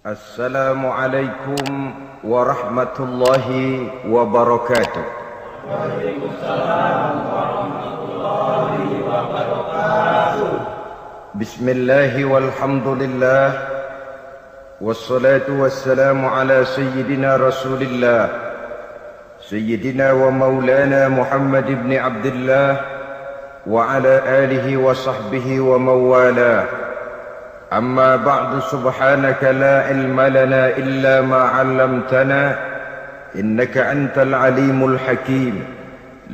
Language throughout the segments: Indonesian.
Assalamualaikum warahmatullahi wabarakatuh. Waalaikumsalam warahmatullahi wabarakatuh. Bismillahi walhamdulillah, wassalatu wassalamu ala sayyidina rasulillah, sayyidina wa maulana Muhammad ibn Abdullah wa ala alihi wa sahbihi wa mawalah. أما بعد سبحانك لا علم لنا إلا ما علمتنا إنك أنت العليم الحكيم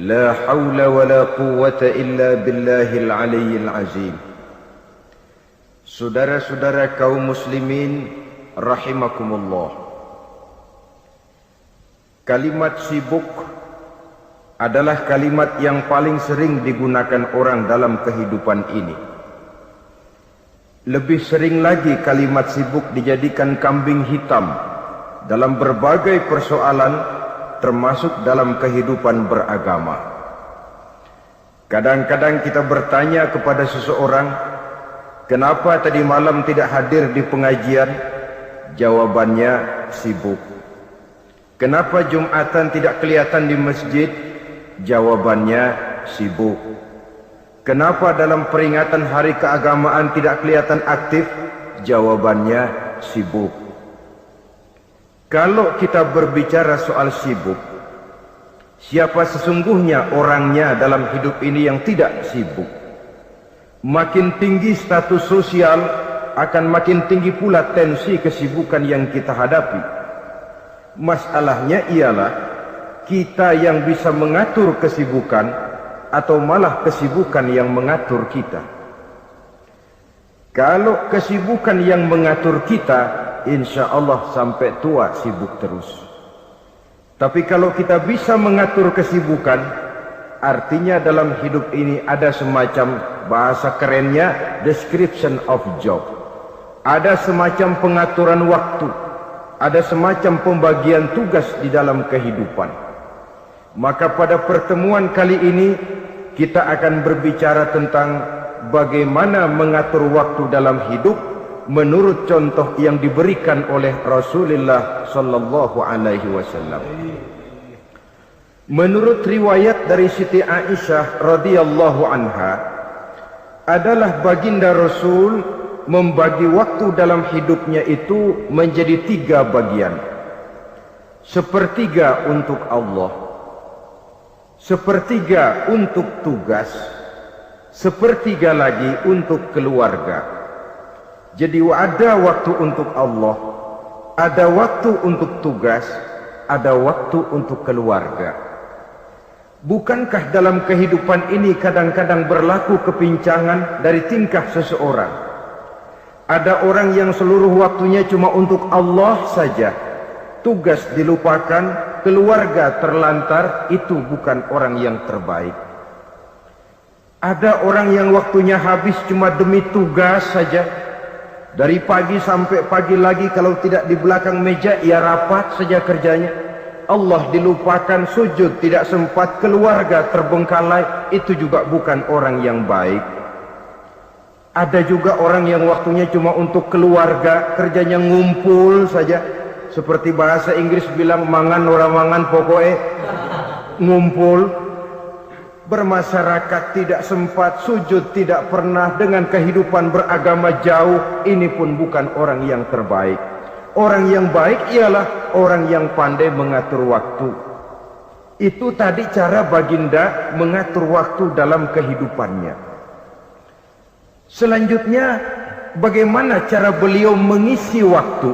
لا حول ولا قوة إلا بالله العلي العظيم. Saudara-saudara kaum muslimin rahimakumullah, kalimat sibuk adalah kalimat yang paling sering digunakan orang dalam kehidupan ini. Lebih sering lagi kalimat sibuk dijadikan kambing hitam dalam berbagai persoalan, termasuk dalam kehidupan beragama. Kadang-kadang kita bertanya kepada seseorang, kenapa tadi malam tidak hadir di pengajian? Jawabannya, sibuk. Kenapa Jumatan tidak kelihatan di masjid? Jawabannya, sibuk. Kenapa dalam peringatan hari keagamaan tidak kelihatan aktif? Jawabannya, sibuk. Kalau kita berbicara soal sibuk, siapa sesungguhnya orangnya dalam hidup ini yang tidak sibuk? Makin tinggi status sosial, akan makin tinggi pula tensi kesibukan yang kita hadapi. Masalahnya ialah kita yang bisa mengatur kesibukan atau malah kesibukan yang mengatur kita. Kalau kesibukan yang mengatur kita, insya Allah sampai tua sibuk terus. Tapi kalau kita bisa mengatur kesibukan, artinya dalam hidup ini ada semacam, bahasa kerennya, description of job. Ada semacam pengaturan waktu, ada semacam pembagian tugas di dalam kehidupan. Maka pada pertemuan kali ini kita akan berbicara tentang bagaimana mengatur waktu dalam hidup menurut contoh yang diberikan oleh Rasulullah sallallahu alaihi wasallam. Menurut riwayat dari Siti Aisyah radhiyallahu anha, adalah baginda Rasul membagi waktu dalam hidupnya itu menjadi 3 bagian. Sepertiga untuk Allah, sepertiga untuk tugas, sepertiga lagi untuk keluarga. Jadi ada waktu untuk Allah, ada waktu untuk tugas, ada waktu untuk keluarga. Bukankah dalam kehidupan ini kadang-kadang berlaku kepincangan dari tingkah seseorang? Ada orang yang seluruh waktunya cuma untuk Allah saja, tugas dilupakan, keluarga terlantar. Itu bukan orang yang terbaik. Ada orang yang waktunya habis cuma demi tugas saja, dari pagi sampai pagi lagi, kalau tidak di belakang meja ia rapat saja kerjanya. Allah dilupakan, sujud tidak sempat, keluarga terbengkalai. Itu juga bukan orang yang baik. Ada juga orang yang waktunya cuma untuk keluarga, kerjanya ngumpul saja. Seperti bahasa Inggris bilang, mangan orang mangan pokoknya ngumpul. Bermasyarakat tidak sempat, sujud tidak pernah, dengan kehidupan beragama jauh. Ini pun bukan orang yang terbaik. Orang yang baik ialah orang yang pandai mengatur waktu. Itu tadi cara baginda mengatur waktu dalam kehidupannya. Selanjutnya, bagaimana cara beliau mengisi waktu?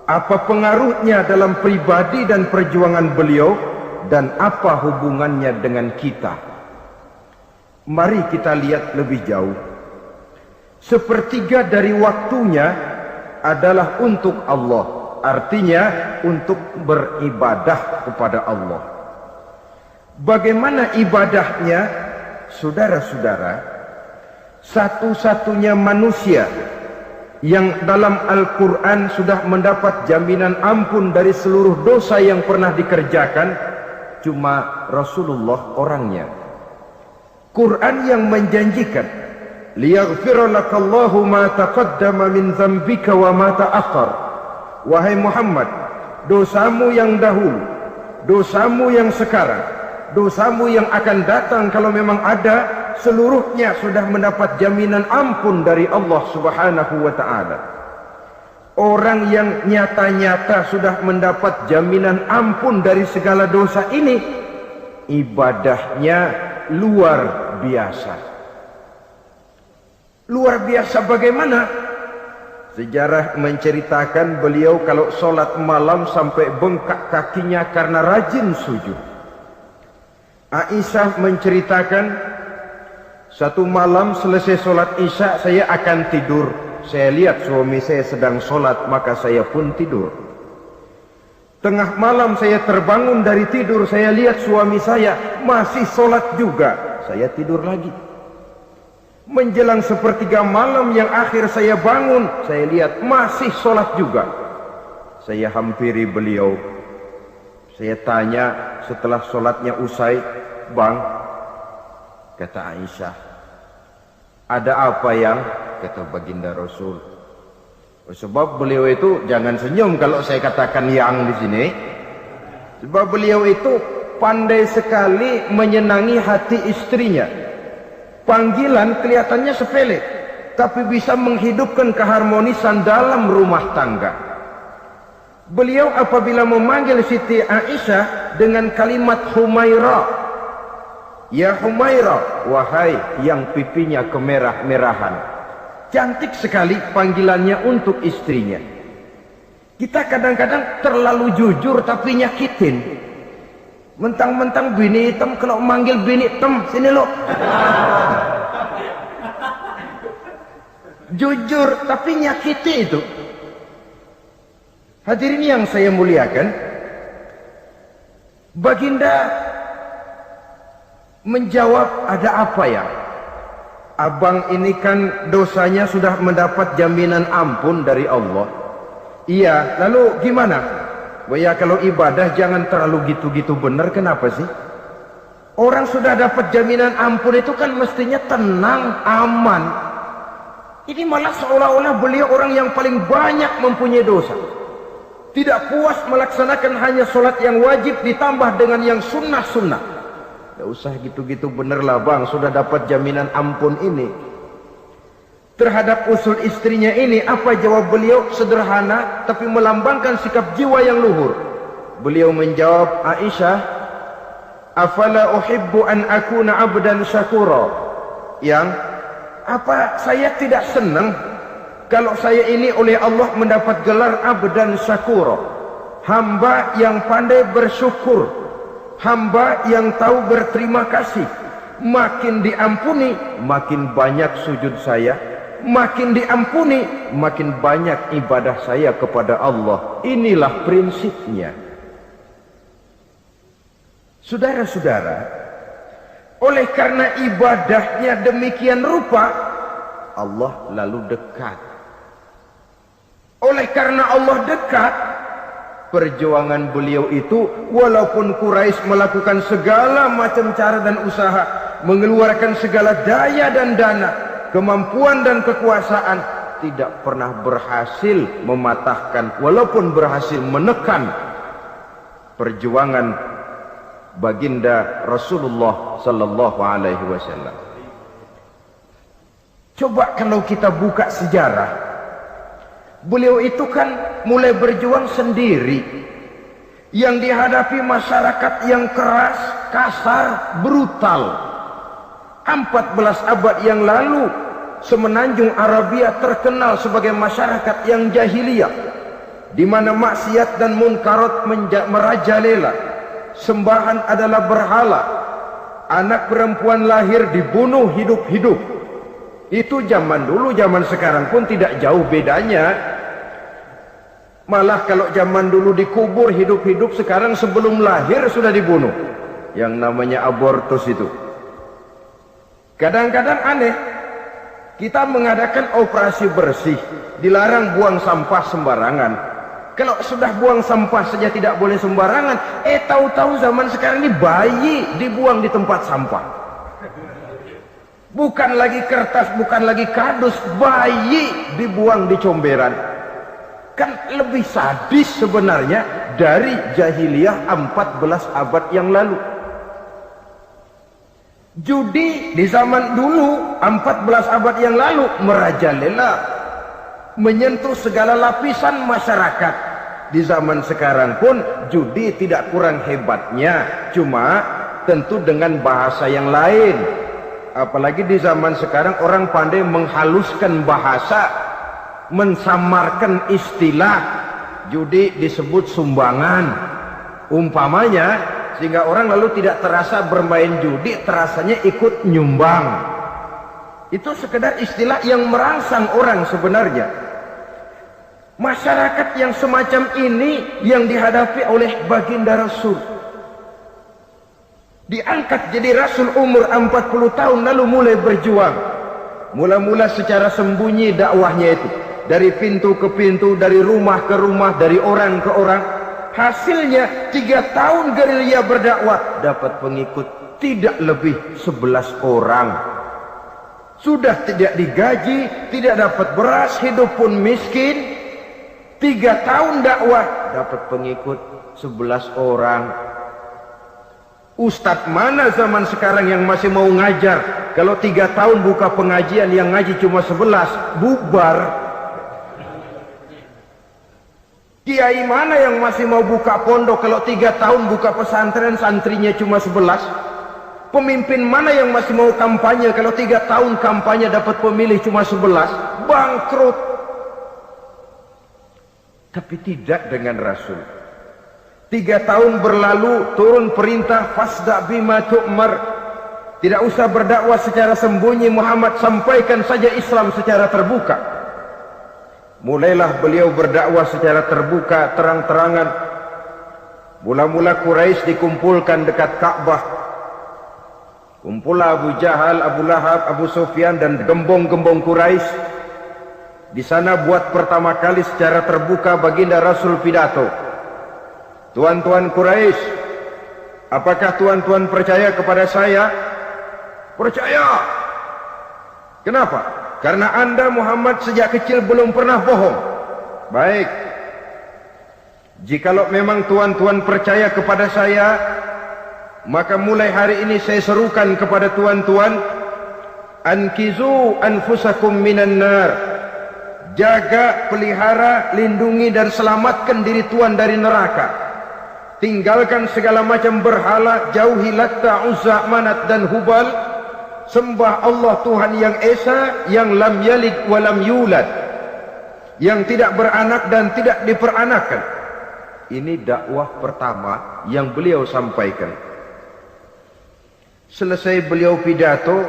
Apa pengaruhnya dalam pribadi dan perjuangan beliau, dan apa hubungannya dengan kita? Mari kita lihat lebih jauh. Sepertiga dari waktunya adalah untuk Allah, artinya untuk beribadah kepada Allah. Bagaimana ibadahnya? Saudara-saudara, satu-satunya manusia yang dalam Al-Quran sudah mendapat jaminan ampun dari seluruh dosa yang pernah dikerjakan, cuma Rasulullah orangnya. Quran yang menjanjikan liyaghfira lakallahu ma taqaddama min dzambika wa ma ta'akhkhar wahai Muhammad, dosamu yang dahulu, dosamu yang sekarang, dosamu yang akan datang kalau memang ada, seluruhnya sudah mendapat jaminan ampun dari Allah Subhanahu wa ta'ala. Orang yang nyata-nyata sudah mendapat jaminan ampun dari segala dosa ini, ibadahnya luar biasa. Luar biasa bagaimana? Sejarah menceritakan beliau kalau sholat malam sampai bengkak kakinya karena rajin sujud. Aisyah menceritakan, satu malam selesai sholat isya saya akan tidur. Saya lihat suami saya sedang sholat, maka saya pun tidur. Tengah malam saya terbangun dari tidur, saya lihat suami saya masih sholat juga. Saya tidur lagi. Menjelang sepertiga malam yang akhir saya bangun, saya lihat masih sholat juga. Saya hampiri beliau. Saya tanya setelah sholatnya usai, "Bang," kata Aisyah, "ada apa yang?" Kata baginda Rasul, sebab beliau itu, jangan senyum kalau saya katakan yang di sini, sebab beliau itu pandai sekali menyenangi hati istrinya. Panggilan kelihatannya sepele, tapi bisa menghidupkan keharmonisan dalam rumah tangga. Beliau apabila memanggil Siti Aisyah dengan kalimat Humaira, "Ya Humaira," wahai yang pipinya kemerah-merahan. Cantik sekali panggilannya untuk istrinya. Kita kadang-kadang terlalu jujur tapi nyakitin. Mentang-mentang bini hitam, kalau manggil bini hitam, sini lo. Jujur tapi nyakiti itu. Hadirin yang saya muliakan, baginda menjawab, "Ada apa ya? Abang ini kan dosanya sudah mendapat jaminan ampun dari Allah." "Iya, lalu gimana?" "Ya kalau ibadah jangan terlalu gitu-gitu benar." "Kenapa sih?" "Orang sudah dapat jaminan ampun itu kan mestinya tenang, aman. Ini malah seolah-olah beliau orang yang paling banyak mempunyai dosa. Tidak puas melaksanakan hanya sholat yang wajib ditambah dengan yang sunnah-sunnah. Tidak usah gitu-gitu bener lah bang, sudah dapat jaminan ampun ini." Terhadap usul istrinya ini, apa jawab beliau? Sederhana tapi melambangkan sikap jiwa yang luhur. Beliau menjawab, "Aisyah, afala uhibbu an akuna abdan syakura?" Yang, apa saya tidak senang kalau saya ini oleh Allah mendapat gelar abdan syakura, hamba yang pandai bersyukur, hamba yang tahu berterima kasih. Makin diampuni, makin banyak sujud saya. Makin diampuni, makin banyak ibadah saya kepada Allah. Inilah prinsipnya. Saudara-saudara, oleh karena ibadahnya demikian rupa, Allah lalu dekat. Oleh karena Allah dekat, perjuangan beliau itu, walaupun Quraisy melakukan segala macam cara dan usaha, mengeluarkan segala daya dan dana, kemampuan dan kekuasaan, tidak pernah berhasil mematahkan, walaupun berhasil menekan perjuangan baginda Rasulullah sallallahu alaihi wasallam. Coba kalau kita buka sejarah, beliau itu kan mulai berjuang sendiri, yang dihadapi masyarakat yang keras, kasar, brutal. 14 abad yang lalu, semenanjung Arabia terkenal sebagai masyarakat yang jahiliyah, di mana maksiat dan munkarat merajalela, sembahan adalah berhala, anak perempuan lahir dibunuh hidup-hidup. Itu zaman dulu, zaman sekarang pun tidak jauh bedanya. Malah kalau zaman dulu dikubur hidup-hidup, sekarang sebelum lahir sudah dibunuh. Yang namanya abortus itu. Kadang-kadang aneh, kita mengadakan operasi bersih, dilarang buang sampah sembarangan. Kalau sudah buang sampah saja tidak boleh sembarangan, tahu-tahu zaman sekarang ini bayi dibuang di tempat sampah. Bukan lagi kertas, bukan lagi kardus, bayi dibuang di comberan. Kan lebih sadis sebenarnya dari jahiliyah 14 abad yang lalu. Judi di zaman dulu 14 abad yang lalu merajalela, menyentuh segala lapisan masyarakat. Di zaman sekarang pun judi tidak kurang hebatnya, cuma tentu dengan bahasa yang lain. Apalagi di zaman sekarang orang pandai menghaluskan bahasa, mensamarkan istilah. Judi disebut sumbangan umpamanya, sehingga orang lalu tidak terasa bermain judi, terasanya ikut nyumbang. Itu sekedar istilah yang merangsang orang sebenarnya. Masyarakat yang semacam ini yang dihadapi oleh baginda Rasul. Diangkat jadi Rasul umur 40 tahun lalu mulai berjuang. Mula-mula secara sembunyi dakwahnya itu. Dari pintu ke pintu, dari rumah ke rumah, dari orang ke orang. Hasilnya 3 tahun gerilya berdakwah, dapat pengikut tidak lebih 11 orang. Sudah tidak digaji, tidak dapat beras, hidup pun miskin. 3 tahun dakwah, dapat pengikut 11 orang. Ustadz mana zaman sekarang yang masih mau ngajar? Kalau 3 tahun buka pengajian, yang ngaji cuma 11, bubar. Kiai mana yang masih mau buka pondok? Kalau 3 tahun buka pesantren, santrinya cuma 11. Pemimpin mana yang masih mau kampanye? Kalau 3 tahun kampanye dapat pemilih cuma 11, bangkrut. Tapi tidak dengan Rasul. 3 tahun berlalu, turun perintah fasda bima tu'mar. Tidak usah berdakwah secara sembunyi, Muhammad, sampaikan saja Islam secara terbuka. Mulailah beliau berdakwah secara terbuka, terang-terangan. Mula-mula Quraisy dikumpulkan dekat Ka'bah. Kumpulah Abu Jahal, Abu Lahab, Abu Sufyan dan gembong-gembong Quraisy. Di sana buat pertama kali secara terbuka baginda Rasul pidato. Tuan-tuan Quraisy, apakah tuan-tuan percaya kepada saya? Percaya. Kenapa? Karena Anda Muhammad sejak kecil belum pernah bohong. Baik. Jikalau memang tuan-tuan percaya kepada saya, maka mulai hari ini saya serukan kepada tuan-tuan, ankizu anfusakum minan nar. Jaga, pelihara, lindungi dan selamatkan diri tuan dari neraka. Tinggalkan segala macam berhala, jauhi Latta, Uzza, Manat dan Hubal. Sembah Allah Tuhan yang Esa, yang lam yalid wa lam yulad, yang tidak beranak dan tidak diperanakan. Ini dakwah pertama yang beliau sampaikan. Selesai beliau pidato,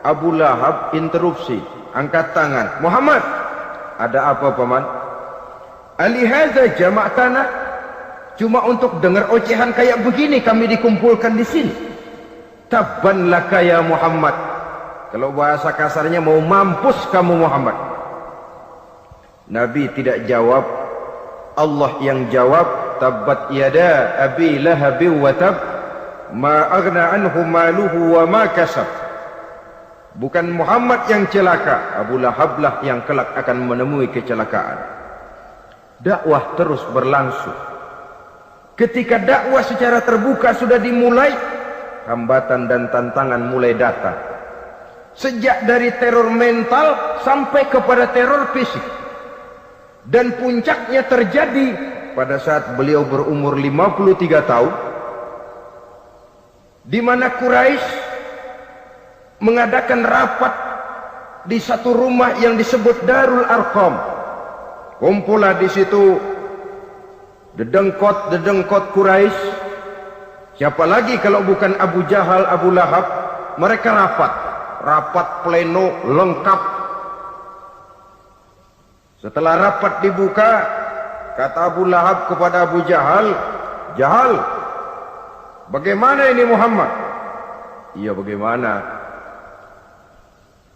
Abu Lahab interupsi, angkat tangan. Muhammad, ada apa paman? Alihadza jama'tana? Cuma untuk dengar ocehan kayak begini kami dikumpulkan di sini. Tabban laka ya Muhammad. Kalau bahasa kasarnya, mau mampus kamu Muhammad. Nabi tidak jawab, Allah yang jawab. Tabbat yada abi lahabi wa tab, ma aghna anhu maluhu wa ma kasab. Bukan Muhammad yang celaka, Abu Lahab lah yang kelak akan menemui kecelakaan. Dakwah terus berlangsung. Ketika dakwah secara terbuka sudah dimulai, hambatan dan tantangan mulai datang. Sejak dari teror mental sampai kepada teror fisik. Dan puncaknya terjadi pada saat beliau berumur 53 tahun, di mana Quraisy mengadakan rapat di satu rumah yang disebut Darul Arqam. Kumpulah di situ dedengkot Quraisy. Siapa lagi kalau bukan Abu Jahal, Abu Lahab? Mereka rapat pleno lengkap. Setelah rapat dibuka, kata Abu Lahab kepada Abu Jahal, Jahal, bagaimana ini Muhammad? Iya, bagaimana?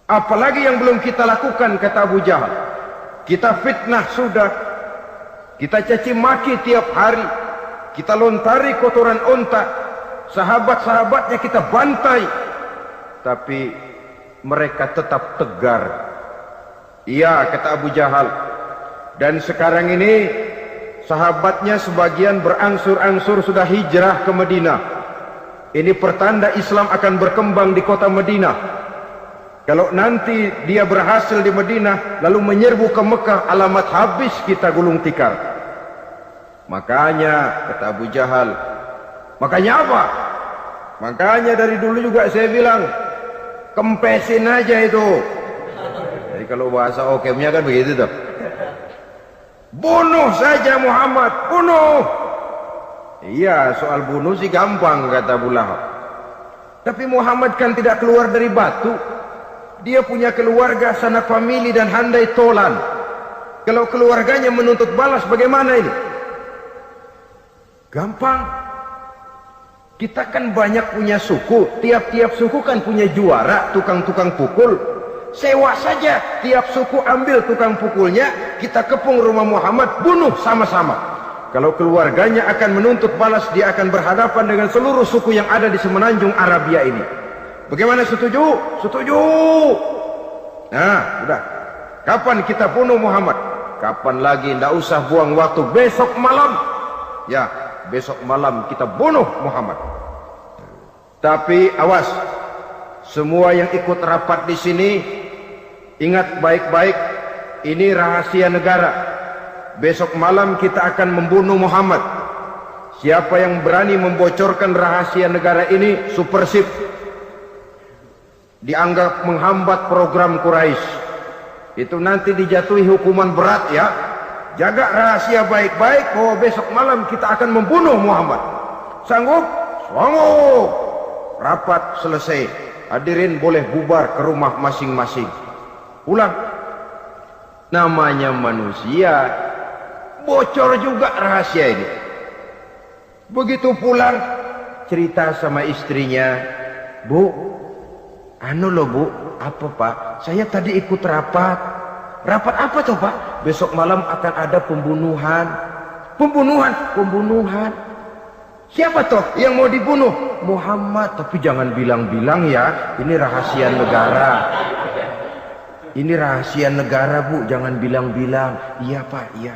Apalagi yang belum kita lakukan, kata Abu Jahal. Kita fitnah sudah, kita caci maki tiap hari, kita lontari kotoran onta, sahabat-sahabatnya kita bantai, tapi mereka tetap tegar. Iya, kata Abu Jahal, Dan sekarang ini sahabatnya sebagian berangsur-angsur sudah hijrah ke Madinah. Ini pertanda Islam akan berkembang di kota Madinah. Kalau nanti dia berhasil di Madinah lalu menyerbu ke Mekah, alamat habis kita gulung tikar. Makanya kata Abu Jahal, makanya apa? Makanya dari dulu juga saya bilang, kempesin aja itu. Jadi kalau bahasa okemnya kan begitu tuh. Bunuh saja Muhammad, bunuh. Iya, soal bunuh sih gampang kata Abu Lahab. Tapi Muhammad kan tidak keluar dari batu. Dia punya keluarga, sanak famili dan handai tolan. Kalau keluarganya menuntut balas bagaimana ini? Gampang. Kita kan banyak punya suku. Tiap-tiap suku kan punya juara, tukang-tukang pukul. Sewa saja, tiap suku ambil tukang pukulnya, kita kepung rumah Muhammad, bunuh sama-sama. Kalau keluarganya akan menuntut balas, dia akan berhadapan dengan seluruh suku yang ada di semenanjung Arabia ini. Bagaimana, setuju? Setuju. Nah, sudah. Kapan kita bunuh Muhammad? Kapan lagi? Tidak usah buang waktu. Besok malam. Ya, besok malam kita bunuh Muhammad. Tapi awas, semua yang ikut rapat di sini, ingat baik-baik, ini rahasia negara. Besok malam kita akan membunuh Muhammad. Siapa yang berani membocorkan rahasia negara ini, supersip, dianggap menghambat program Quraisy. Itu nanti dijatuhi hukuman berat ya. Jaga rahasia baik-baik bahwa besok malam kita akan membunuh Muhammad. Sanggup? Sanggup. Rapat selesai. Hadirin boleh bubar ke rumah masing-masing. Pulang. Namanya manusia, bocor juga rahasia ini. Begitu pulang, cerita sama istrinya, Bu, anu loh Bu, apa Pak? Saya tadi ikut rapat. Rapat apa tuh Pak? Besok malam akan ada pembunuhan. Pembunuhan? Pembunuhan. Siapa toh yang mau dibunuh? Muhammad. Tapi jangan bilang-bilang ya, ini rahasia negara. Ini rahasia negara Bu, jangan bilang-bilang. Iya Pak, iya.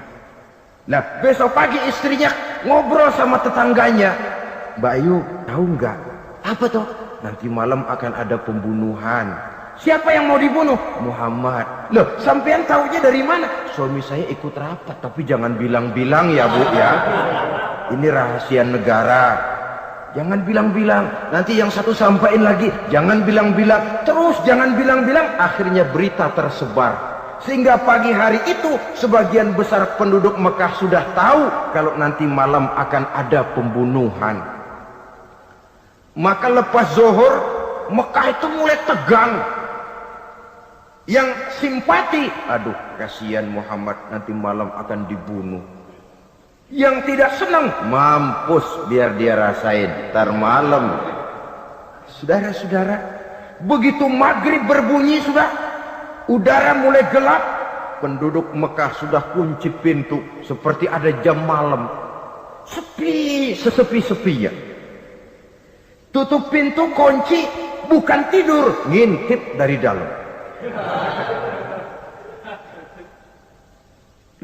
Nah, besok pagi istrinya ngobrol sama tetangganya. Mbak Ayu, tahu nggak? Apa toh? Nanti malam akan ada pembunuhan. Siapa yang mau dibunuh? Muhammad. Loh, sampean taunya dari mana? Suami saya ikut rapat, tapi jangan bilang-bilang ya Bu ya. Ini rahasia negara. Jangan bilang-bilang. Nanti yang satu sampaikan lagi, jangan bilang-bilang. Terus jangan bilang-bilang, akhirnya berita tersebar. Sehingga pagi hari itu sebagian besar penduduk Mekah sudah tahu kalau nanti malam akan ada pembunuhan. Maka lepas zuhur, Mekah itu mulai tegang. Yang simpati, aduh kasihan Muhammad nanti malam akan dibunuh. Yang tidak senang, mampus biar dia rasain ntar malam. Saudara-saudara, begitu maghrib berbunyi sudah, udara mulai gelap, penduduk Mekah sudah kunci pintu seperti ada jam malam. Sepi, sesepi-sepinya. Tutup pintu, kunci, bukan tidur, ngintip dari dalam.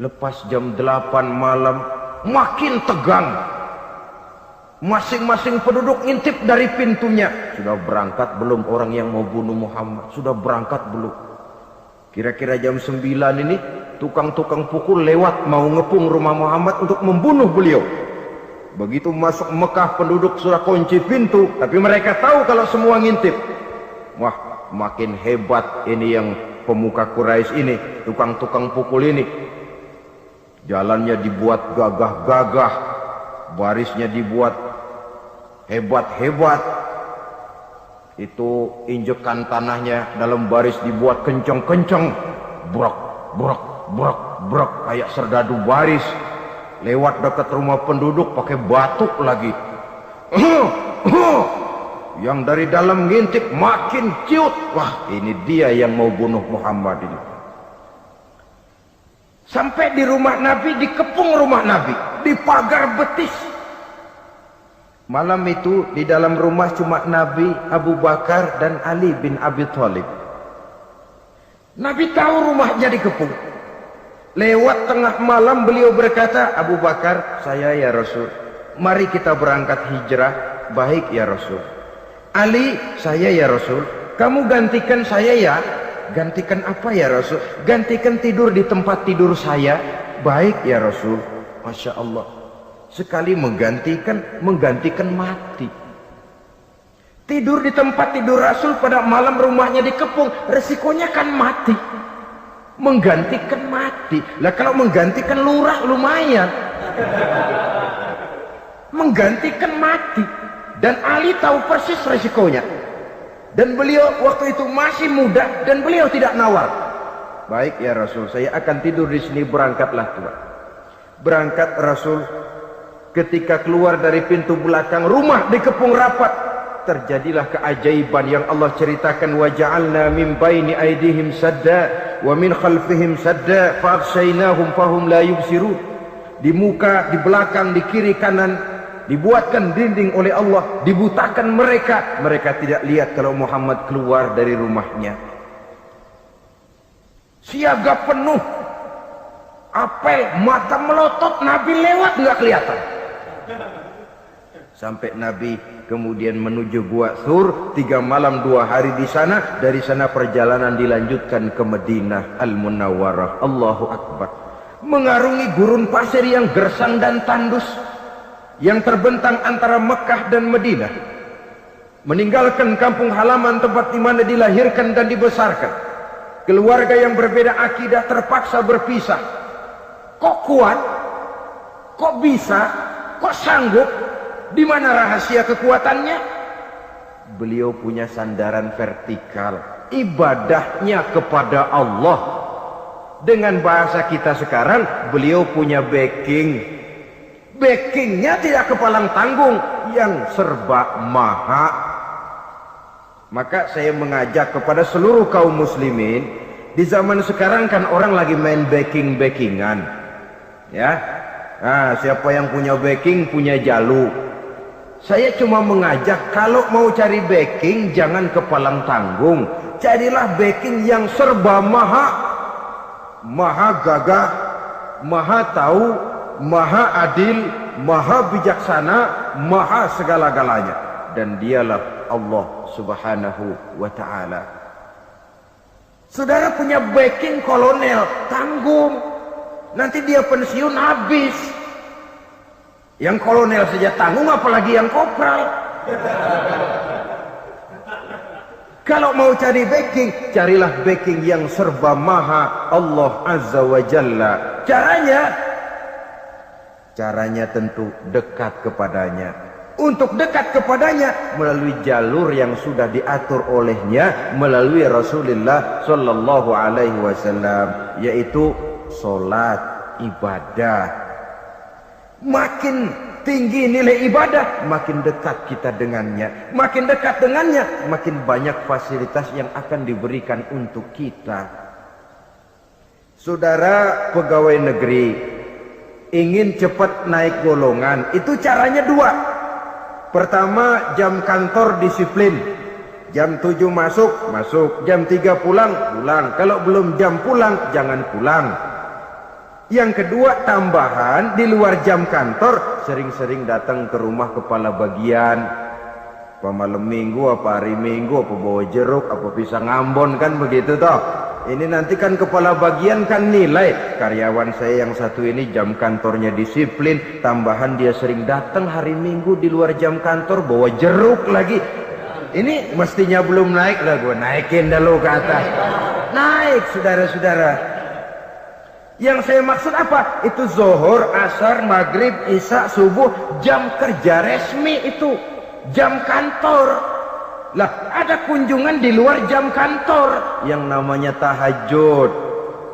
Lepas jam 8 malam, makin tegang. Masing-masing penduduk ngintip dari pintunya. Sudah berangkat belum orang yang mau bunuh Muhammad? Sudah berangkat belum? Kira-kira jam 9 ini, tukang-tukang pukul lewat mau ngepung rumah Muhammad untuk membunuh beliau. Begitu masuk Mekah, penduduk sudah kunci pintu, tapi mereka tahu kalau semua ngintip. Wah, makin hebat ini yang pemuka Quraisy ini, tukang-tukang pukul ini. Jalannya dibuat gagah-gagah, barisnya dibuat hebat-hebat. Itu injekan tanahnya dalam baris dibuat kencang-kencang, brok, brok, brok, brok, kayak serdadu baris. Lewat dekat rumah penduduk pakai batuk lagi. Yang dari dalam ngintip makin ciut. Wah, ini dia yang mau bunuh Muhammad ini. Sampai di rumah Nabi, dikepung rumah Nabi, di pagar betis. Malam itu di dalam rumah cuma Nabi, Abu Bakar dan Ali bin Abi Thalib. Nabi tahu rumahnya dikepung. Lewat tengah malam beliau berkata, Abu Bakar, saya ya Rasul. Mari kita berangkat hijrah. Baik ya Rasul. Ali, saya ya Rasul. Kamu gantikan saya ya. Gantikan apa ya Rasul? Gantikan tidur di tempat tidur saya. Baik ya Rasul. Masya Allah. Sekali menggantikan mati. Tidur di tempat tidur Rasul pada malam rumahnya dikepung. Resikonya kan mati. Menggantikan mati. Lah kalau menggantikan lurah lumayan. Menggantikan mati. Dan Ali tahu persis resikonya. Dan beliau waktu itu masih muda dan beliau tidak nawar. Baik ya Rasul, saya akan tidur di sini, berangkatlah Tuhan. Berangkat Rasul. Ketika keluar dari pintu belakang rumah dikepung rapat. Terjadilah keajaiban yang Allah ceritakan, wa ja'alna min baini aydihim sadda wa min khalfihim sadda fa'aghshaynahum fahum la yubsirun. Di muka, di belakang, di kiri kanan dibuatkan dinding oleh Allah, dibutakan mereka. Mereka tidak lihat kalau Muhammad keluar dari rumahnya. Siaga penuh, apel, mata melotot, Nabi lewat nggak kelihatan. Sampai Nabi kemudian menuju Gua Thur, 3 malam 2 hari di sana. Dari sana perjalanan dilanjutkan ke Madinah Al-Munawwarah. Allahu Akbar. Mengarungi gurun pasir yang gersang dan tandus, yang terbentang antara Mekah dan Madinah. Meninggalkan kampung halaman tempat di mana dilahirkan dan dibesarkan. Keluarga yang berbeda akidah terpaksa berpisah. Kok kuat? Kok bisa? Kok sanggup? Di mana rahasia kekuatannya? Beliau punya sandaran vertikal. Ibadahnya kepada Allah. Dengan bahasa kita sekarang, beliau punya backing. Backingnya tidak kepalang tanggung, yang serba maha. Maka saya mengajak kepada seluruh kaum muslimin, di zaman sekarang kan orang lagi main backing-backingan. Ya, nah, siapa yang punya backing punya jalu. Saya cuma mengajak, kalau mau cari backing jangan kepalang tanggung. Carilah backing yang serba maha. Maha gagah, maha tahu, maha adil, maha bijaksana, maha segala-galanya. Dan dialah Allah subhanahu wa ta'ala. Saudara punya backing kolonel, tanggung. Nanti dia pensiun habis. Yang kolonel saja tanggung, apalagi yang kopral. Kalau mau cari backing, carilah backing yang serba maha, Allah azza wa jalla. Caranya tentu dekat kepadanya. Untuk dekat kepadanya melalui jalur yang sudah diatur olehnya, melalui Rasulullah sallallahu alaihi wasallam, yaitu salat, ibadah. Makin tinggi nilai ibadah, makin dekat kita dengannya. Makin dekat dengannya, makin banyak fasilitas yang akan diberikan untuk kita. Saudara pegawai negeri ingin cepat naik golongan, itu caranya 2. Pertama, jam kantor disiplin. Jam 7 masuk, jam 3 pulang. Kalau belum jam pulang, jangan pulang. Yang kedua, tambahan di luar jam kantor, sering-sering datang ke rumah kepala bagian. Apa malam minggu, apa hari minggu, apa bawa jeruk, apa pisang Ambon, kan begitu toh. Ini nanti kan kepala bagian kan nilai. Karyawan saya yang satu ini jam kantornya disiplin, tambahan dia sering datang hari minggu di luar jam kantor bawa jeruk lagi. Ini mestinya belum naik lah, gue naikin dulu ke atas. Naik saudara-saudara. Yang saya maksud apa? Itu zuhur, asar, maghrib, isya, subuh, jam kerja resmi itu. Jam kantor. Lah, ada kunjungan di luar jam kantor. Yang namanya tahajud,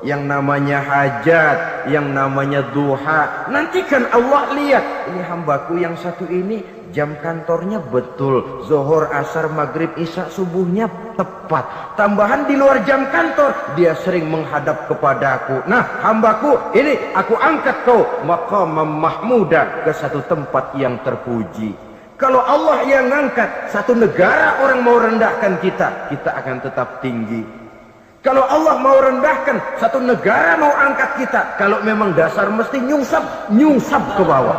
yang namanya hajat, yang namanya duha. Nanti kan Allah lihat, ini hambaku yang satu ini jam kantornya betul, zuhur, asar, maghrib, isya, subuhnya tepat. Tambahan di luar jam kantor, dia sering menghadap kepadaku. Nah, hambaku ini aku angkat kau maqamam mahmuda, ke satu tempat yang terpuji. Kalau Allah yang ngangkat, satu negara orang mau rendahkan kita, kita akan tetap tinggi. Kalau Allah mau rendahkan, satu negara mau angkat kita, kalau memang dasar mesti nyungsap ke bawah.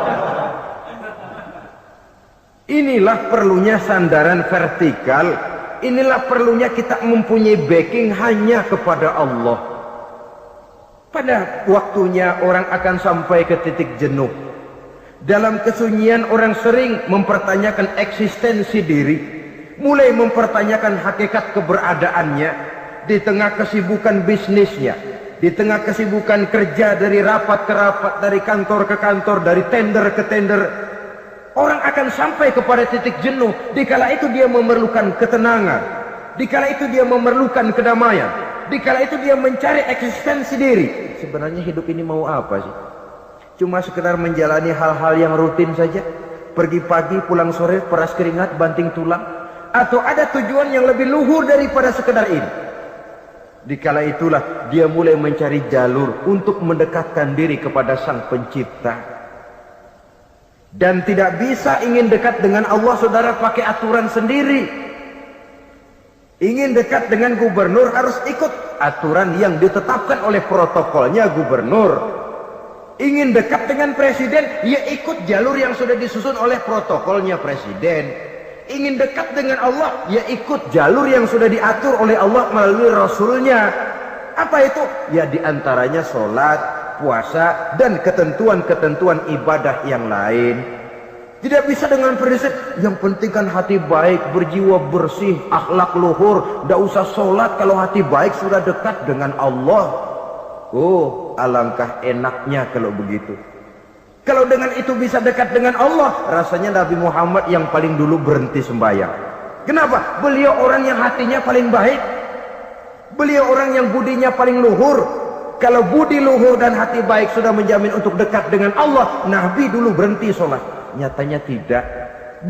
Inilah perlunya sandaran vertikal. Inilah perlunya kita mempunyai backing hanya kepada Allah. Pada waktunya orang akan sampai ke titik jenuh. Dalam kesunyian orang sering mempertanyakan eksistensi diri, mulai mempertanyakan hakikat keberadaannya. Di tengah kesibukan bisnisnya, di tengah kesibukan kerja dari rapat ke rapat, dari kantor ke kantor, dari tender ke tender, orang akan sampai kepada titik jenuh. Dikala itu dia memerlukan ketenangan, dikala itu dia memerlukan kedamaian, dikala itu dia mencari eksistensi diri. Sebenarnya hidup ini mau apa sih? Cuma sekedar menjalani hal-hal yang rutin saja, pergi pagi pulang sore, peras keringat banting tulang, atau ada tujuan yang lebih luhur daripada sekedar ini? Dikala itulah dia mulai mencari jalur untuk mendekatkan diri kepada Sang Pencipta. Dan tidak bisa ingin dekat dengan Allah, saudara, pakai aturan sendiri. Ingin dekat dengan gubernur harus ikut aturan yang ditetapkan oleh protokolnya gubernur. Ingin dekat dengan presiden, ya ikut jalur yang sudah disusun oleh protokolnya presiden. Ingin dekat dengan Allah, ya ikut jalur yang sudah diatur oleh Allah melalui Rasulnya. Apa itu? Ya diantaranya sholat, puasa, dan ketentuan-ketentuan ibadah yang lain. Tidak bisa dengan prinsip, yang penting kan hati baik, berjiwa bersih, akhlak luhur, tidak usah sholat kalau hati baik sudah dekat dengan Allah. Oh, alangkah enaknya kalau begitu. Kalau dengan itu bisa dekat dengan Allah, rasanya Nabi Muhammad yang paling dulu berhenti sembahyang. Kenapa? Beliau orang yang hatinya paling baik. Beliau orang yang budinya paling luhur. Kalau budi luhur dan hati baik sudah menjamin untuk dekat dengan Allah, Nabi dulu berhenti sholat. Nyatanya tidak.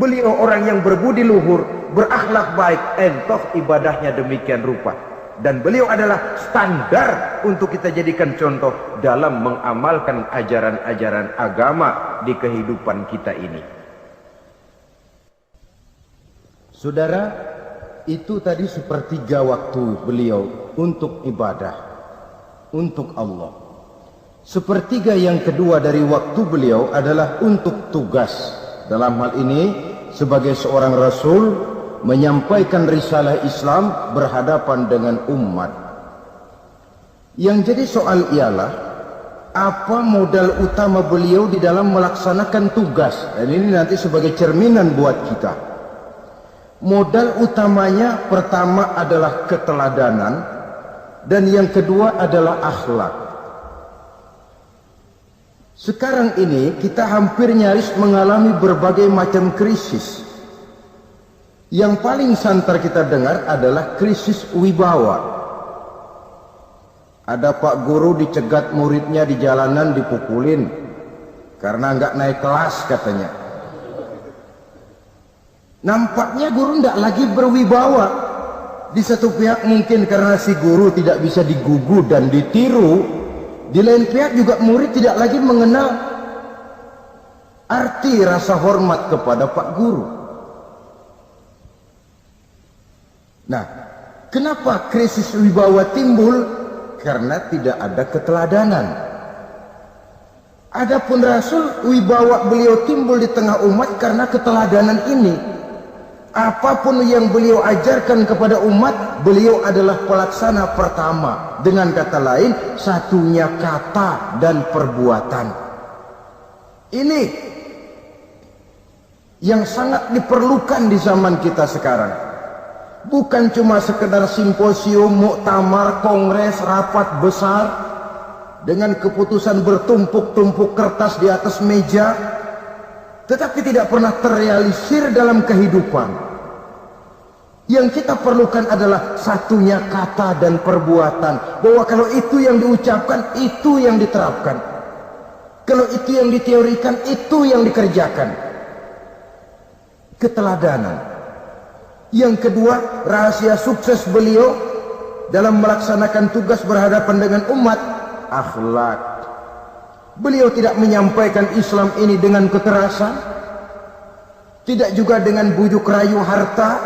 Beliau orang yang berbudi luhur, berakhlak baik, entoh ibadahnya demikian rupa. Dan beliau adalah standar untuk kita jadikan contoh dalam mengamalkan ajaran-ajaran agama di kehidupan kita ini. Saudara, itu tadi sepertiga waktu beliau untuk ibadah, untuk Allah. Sepertiga yang kedua dari waktu beliau adalah untuk tugas. Dalam hal ini, sebagai seorang Rasul, menyampaikan risalah Islam berhadapan dengan umat. Yang jadi soal ialah, apa modal utama beliau di dalam melaksanakan tugas? Dan ini nanti sebagai cerminan buat kita. Modal utamanya pertama adalah keteladanan, dan yang kedua adalah akhlak. Sekarang ini kita hampir nyaris mengalami berbagai macam krisis. Yang paling santer kita dengar adalah krisis wibawa. Ada pak guru dicegat muridnya di jalanan, dipukulin karena nggak naik kelas katanya. Nampaknya guru nggak lagi berwibawa. Di satu pihak mungkin karena si guru tidak bisa digugu dan ditiru. Di lain pihak juga murid tidak lagi mengenal arti rasa hormat kepada pak guru. Nah, kenapa krisis wibawa timbul? Karena tidak ada keteladanan. Adapun Rasul, wibawa beliau timbul di tengah umat karena keteladanan ini. Apapun yang beliau ajarkan kepada umat, beliau adalah pelaksana pertama. Dengan kata lain, satunya kata dan perbuatan. Ini yang sangat diperlukan di zaman kita sekarang. Bukan cuma sekedar simposium, muktamar, kongres, rapat besar dengan keputusan bertumpuk-tumpuk kertas di atas meja, tetapi tidak pernah terrealisir dalam kehidupan. Yang kita perlukan adalah satunya kata dan perbuatan, bahwa kalau itu yang diucapkan, itu yang diterapkan. Kalau itu yang diteorikan, itu yang dikerjakan. Keteladanan. Yang kedua, rahasia sukses beliau dalam melaksanakan tugas berhadapan dengan umat, akhlak. Beliau tidak menyampaikan Islam ini dengan kekerasan, tidak juga dengan bujuk rayu harta,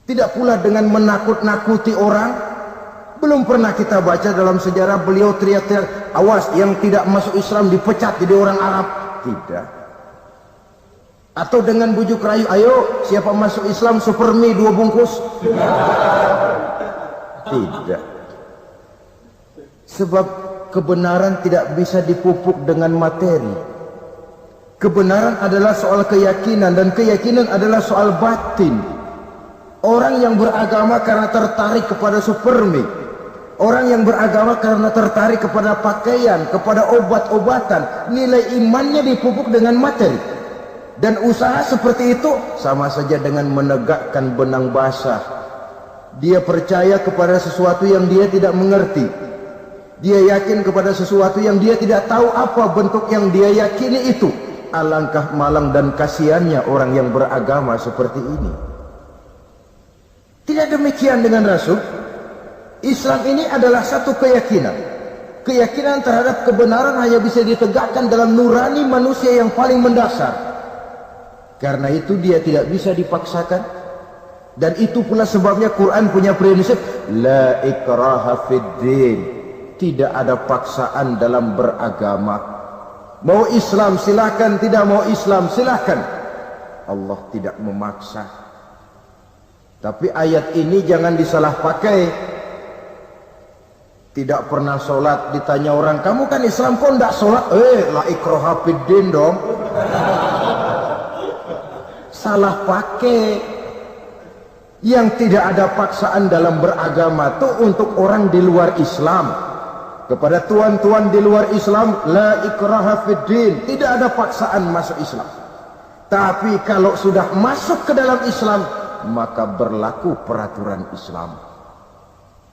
Tidak pula dengan menakut-nakuti orang. Belum pernah kita baca dalam sejarah beliau teriak-teriak, awas yang tidak masuk Islam dipecat jadi orang Arab. Tidak. Atau dengan bujuk rayu, ayo siapa masuk Islam super mie 2 bungkus. Tidak. Sebab kebenaran tidak bisa dipupuk dengan materi. Kebenaran adalah soal keyakinan, dan keyakinan adalah soal batin. Orang yang beragama karena tertarik kepada supermi, orang yang beragama karena tertarik kepada pakaian, kepada obat-obatan, nilai imannya dipupuk dengan materi. Dan usaha seperti itu sama saja dengan menegakkan benang basah. Dia percaya kepada sesuatu yang dia tidak mengerti. Dia yakin kepada sesuatu yang dia tidak tahu apa bentuk yang dia yakini itu. Alangkah malang dan kasihannya orang yang beragama seperti ini. Tidak demikian dengan Rasul. Islam ini adalah satu keyakinan. Keyakinan terhadap kebenaran hanya bisa ditegakkan dalam nurani manusia yang paling mendasar. Karena itu dia tidak bisa dipaksakan. Dan itu pula sebabnya Quran punya prinsip la ikraha fid din. Tidak ada paksaan dalam beragama. Mau Islam silakan, tidak mau Islam silakan. Allah tidak memaksa. Tapi ayat ini jangan disalah pakai. Tidak pernah sholat, ditanya orang, kamu kan Islam kok tidak sholat? La ikraha fid din dong. Salah pakai. Yang tidak ada paksaan dalam beragama itu untuk orang di luar Islam. Kepada tuan-tuan di luar Islam, la ikraha fid din, tidak ada paksaan masuk Islam. Tapi kalau sudah masuk ke dalam Islam, maka berlaku peraturan Islam.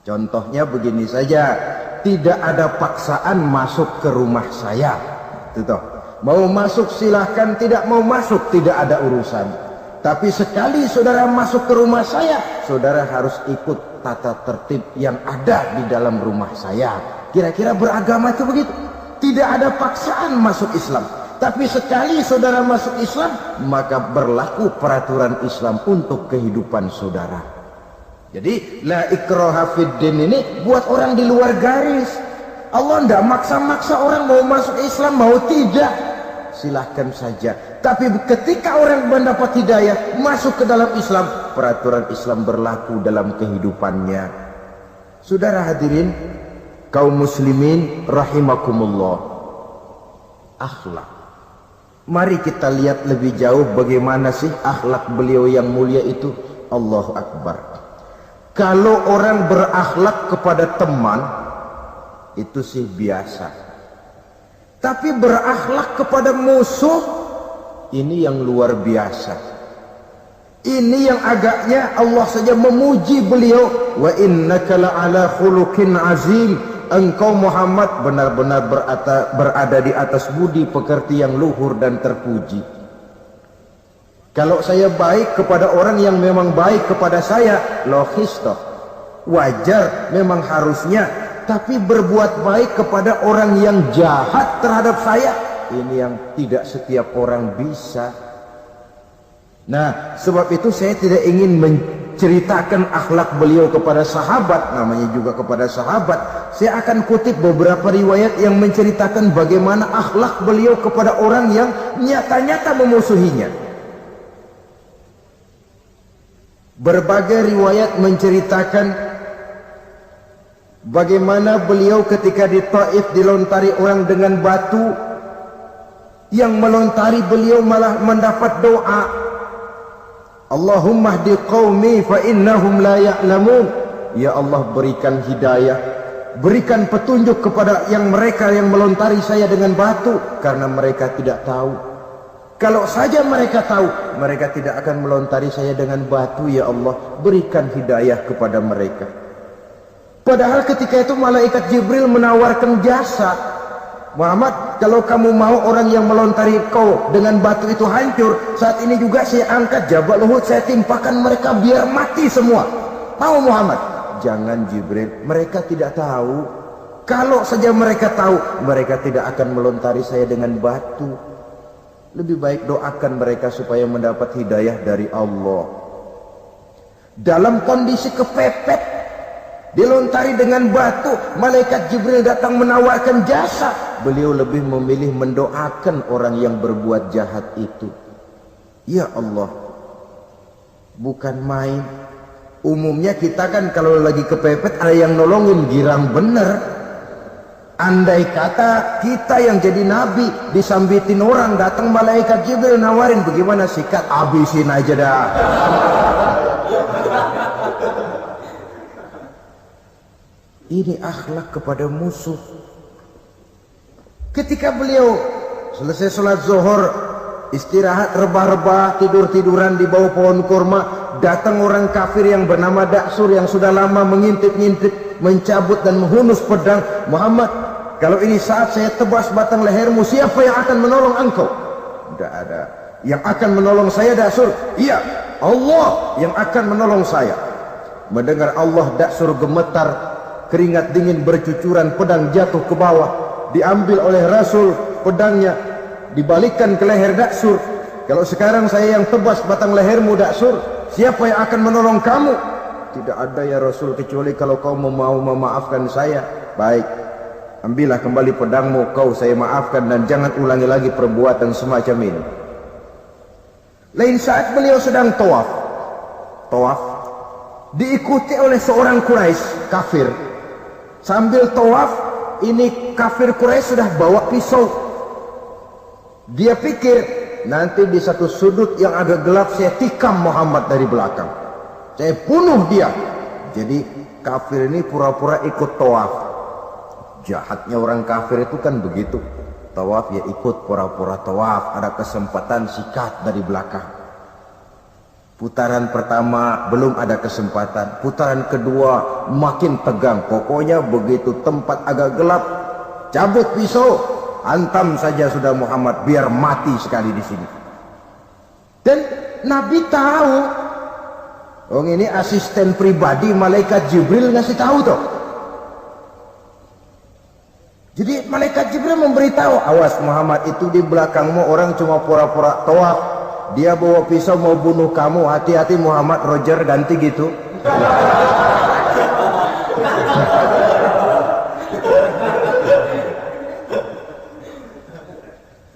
Contohnya begini saja, tidak ada paksaan masuk ke rumah saya. Itu mau masuk silahkan, tidak mau masuk tidak ada urusan. Tapi sekali saudara masuk ke rumah saya, saudara harus ikut tata tertib yang ada di dalam rumah saya. Kira-kira beragama itu begitu. Tidak ada paksaan masuk Islam. Tapi sekali saudara masuk Islam, maka berlaku peraturan Islam untuk kehidupan saudara. Jadi la ikraha fid din ini buat orang di luar garis. Allah tidak maksa-maksa orang mau masuk Islam, mau tidak. Silahkan saja. Tapi ketika orang mendapat hidayah, masuk ke dalam Islam, peraturan Islam berlaku dalam kehidupannya. Saudara hadirin, kaum muslimin rahimakumullah. Akhlak. Mari kita lihat lebih jauh bagaimana sih akhlak beliau yang mulia itu. Allahu Akbar. Kalau orang berakhlak kepada teman, itu sih biasa. Tapi berakhlak kepada musuh, ini yang luar biasa. Ini yang agaknya Allah saja memuji beliau. Wa innaka la'ala khuluqin azim. Engkau Muhammad benar-benar berada di atas budi pekerti yang luhur dan terpuji. Kalau saya baik kepada orang yang memang baik kepada saya, logis toh, wajar, memang harusnya. Tapi berbuat baik kepada orang yang jahat terhadap saya, ini yang tidak setiap orang bisa. Nah, sebab itu saya tidak ingin menceritakan akhlak beliau kepada sahabat, namanya juga kepada sahabat. Saya akan kutip beberapa riwayat yang menceritakan bagaimana akhlak beliau kepada orang yang nyata-nyata memusuhinya. Berbagai riwayat menceritakan bagaimana beliau ketika di Taif dilontari orang dengan batu, yang melontari beliau malah mendapat doa, Allahumma hdi qaumi fa innahum la ya'lamun. Ya Allah, berikan hidayah, berikan petunjuk kepada mereka yang melontari saya dengan batu, karena mereka tidak tahu. Kalau saja mereka tahu, mereka tidak akan melontari saya dengan batu. Ya Allah, berikan hidayah kepada mereka. Padahal ketika itu malaikat Jibril menawarkan jasa. Muhammad, kalau kamu mau orang yang melontari kau dengan batu itu hancur, saat ini juga saya angkat Jabal Uhud, saya timpakan mereka biar mati semua. Mau Muhammad? Jangan Jibril, mereka tidak tahu. Kalau saja mereka tahu, mereka tidak akan melontari saya dengan batu. Lebih baik doakan mereka supaya mendapat hidayah dari Allah. dalam kondisi kepepet, dilontari dengan batu, malaikat Jibril datang menawarkan jasa. Beliau lebih memilih mendoakan orang yang berbuat jahat itu. Ya Allah, bukan main. Umumnya kita kan kalau lagi kepepet ada yang nolongin, girang bener. Andai kata kita yang jadi nabi disambitin orang, datang malaikat Jibril nawarin, bagaimana sikat? Habisin aja dah. Ini akhlak kepada musuh. Ketika beliau selesai sholat zuhur, istirahat rebah-rebah, tidur-tiduran di bawah pohon kurma, datang orang kafir yang bernama Daksur yang sudah lama mengintip-ngintip, mencabut dan menghunus pedang. Muhammad, kalau ini saat saya tebas batang lehermu, siapa yang akan menolong engkau? Tidak ada. Yang akan menolong saya Daksur? Iya, Allah yang akan menolong saya. Mendengar Allah, Daksur gemetar, keringat dingin bercucuran, pedang jatuh ke bawah, diambil oleh Rasul pedangnya, dibalikkan ke leher Daksur. Kalau sekarang saya yang tebas batang lehermu Daksur, siapa yang akan menolong kamu? Tidak ada ya Rasul, kecuali kalau kau mau memaafkan saya. Baik, ambillah kembali pedangmu, kau saya maafkan, dan jangan ulangi lagi perbuatan semacam ini. Lain saat beliau sedang tawaf, diikuti oleh seorang Quraisy kafir. Sambil tawaf, ini kafir Quraisy sudah bawa pisau. Dia pikir nanti di satu sudut yang agak gelap saya tikam Muhammad dari belakang, saya bunuh dia. Jadi kafir ini pura-pura ikut tawaf. Jahatnya orang kafir itu kan begitu, tawaf ya ikut pura-pura tawaf, ada kesempatan sikat dari belakang. Putaran pertama belum ada kesempatan, putaran kedua makin tegang. Pokoknya begitu tempat agak gelap, cabut pisau, hantam saja sudah Muhammad, biar mati sekali di sini. Dan Nabi tahu, ini asisten pribadi malaikat Jibril ngasih tahu toh. Jadi malaikat Jibril memberitahu, awas Muhammad, itu di belakangmu orang cuma pura-pura tawaf, dia bawa pisau mau bunuh kamu, hati-hati Muhammad. Roger, ganti gitu.